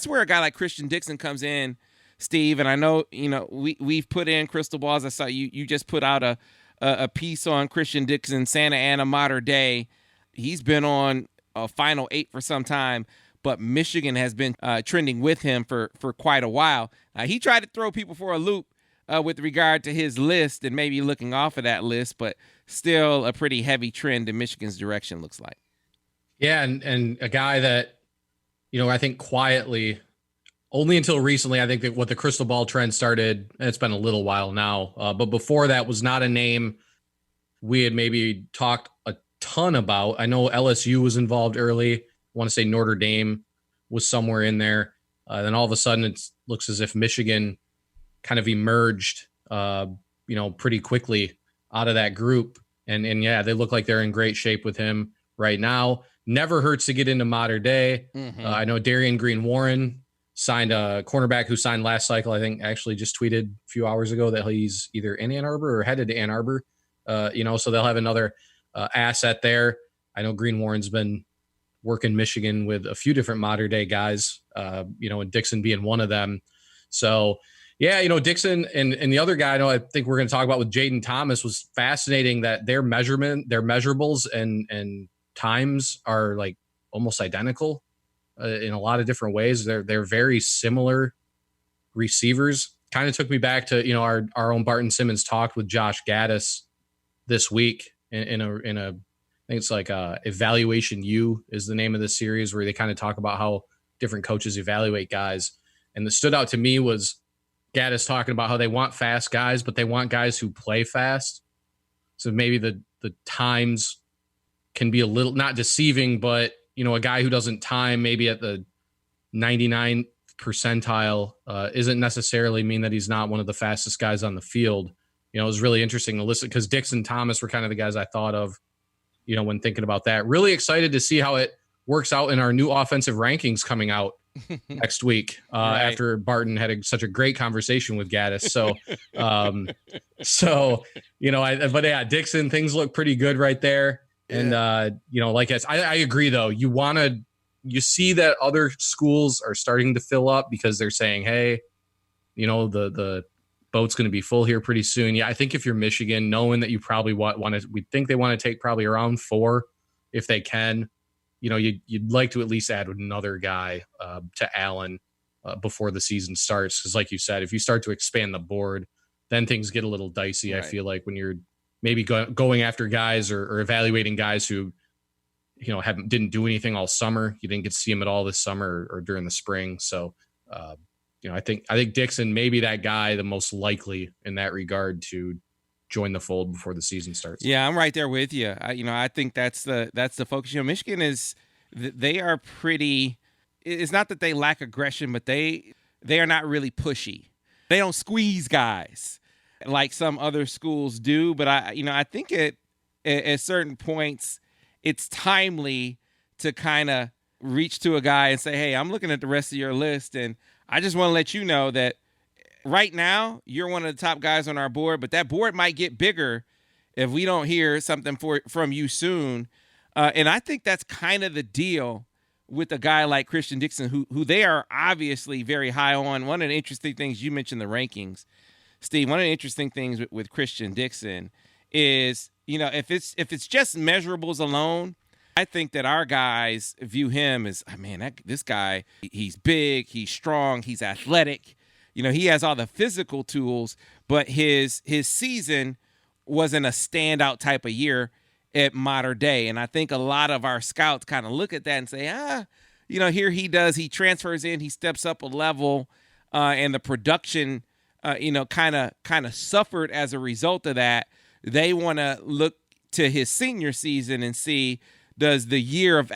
that's where a guy like Cristian Dixon comes in, Steve. And I know, we've put in crystal balls. I saw you just put out a piece on Cristian Dixon, Santa Ana Mater Dei. He's been on a Final 8 for some time, but Michigan has been trending with him for quite a while. He tried to throw people for a loop with regard to his list and maybe looking off of that list, but still a pretty heavy trend in Michigan's direction, looks like. Yeah, and a guy that, I think quietly, only until recently, I think that what the crystal ball trend started, and it's been a little while now, but before that was not a name we had maybe talked a ton about. I know LSU was involved early. I want to say Notre Dame was somewhere in there. Then all of a sudden it looks as if Michigan kind of emerged, pretty quickly out of that group. And yeah, they look like they're in great shape with him right now. Never hurts to get into Mater Dei. Mm-hmm. I know Darian Green-Warren signed a cornerback who signed last cycle. I think actually just tweeted a few hours ago that he's either in Ann Arbor or headed to Ann Arbor. So they'll have another asset there. I know Green-Warren's been working Michigan with a few different Mater Dei guys, and Dixon being one of them. So, yeah, Dixon and the other guy I think we're going to talk about with Jaden Thomas was fascinating that their measurables and times are like almost identical in a lot of different ways. They're very similar receivers. Kind of took me back to, our own Barton Simmons talked with Josh Gaddis this week in a I think it's like Evaluation U is the name of the series, where they kind of talk about how different coaches evaluate guys. And that stood out to me was Gaddis talking about how they want fast guys, but they want guys who play fast. So maybe the times can be a little not deceiving, but a guy who doesn't time maybe at the 99th percentile isn't necessarily mean that he's not one of the fastest guys on the field. It was really interesting to listen because Dixon, Thomas were kind of the guys I thought of, when thinking about that. Really excited to see how it works out in our new offensive rankings coming out next week right. After Barton had such a great conversation with Gaddis. But yeah, Dixon, things look pretty good right there. Yeah. And, I agree though. You see that other schools are starting to fill up because they're saying, hey, the boat's going to be full here pretty soon. Yeah, I think if you're Michigan, knowing that you probably we think they want to take probably around 4 if they can, you'd like to at least add another guy to Allen before the season starts. Because like you said, if you start to expand the board, then things get a little dicey. Right. I feel like when you're maybe going after guys or evaluating guys who, didn't do anything all summer. You didn't get to see them at all this summer or during the spring. So, I think Dixon may be that guy, the most likely in that regard to join the fold before the season starts. Yeah, I'm right there with you. I think that's the focus. Michigan they are pretty. It's not that they lack aggression, but they are not really pushy. They don't squeeze guys like some other schools do. But I think at certain points it's timely to kind of reach to a guy and say, hey, I'm looking at the rest of your list, and I just want to let you know that right now you're one of the top guys on our board, but that board might get bigger if we don't hear something from you soon. And I think that's kind of the deal with a guy like Cristian Dixon, who they are obviously very high on. One of the interesting things, you mentioned the rankings, Steve, one of the interesting things with Cristian Dixon is, if it's just measurables alone, I think that our guys view him as, this guy, he's big, he's strong, he's athletic. He has all the physical tools, but his season wasn't a standout type of year at Mater Dei. And I think a lot of our scouts kind of look at that and say, here he transfers in, he steps up a level, and the production, kind of suffered as a result of that. They want to look to his senior season and see, does the year of,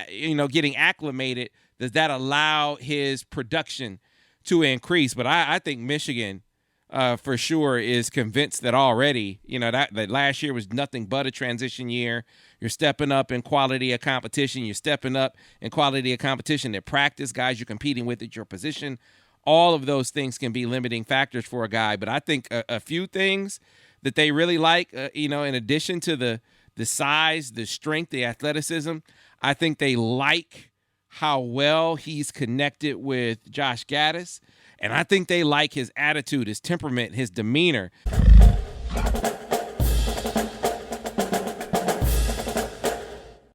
getting acclimated, does that allow his production to increase? But I think Michigan, for sure, is convinced that already, that last year was nothing but a transition year. You're stepping up in quality of competition. You're stepping up in quality of competition at practice, guys you're competing with at your position. All of those things can be limiting factors for a guy. But I think a few things that they really like, in addition to the size, the strength, the athleticism, I think they like how well he's connected with Josh Gaddis. And I think they like his attitude, his temperament, his demeanor.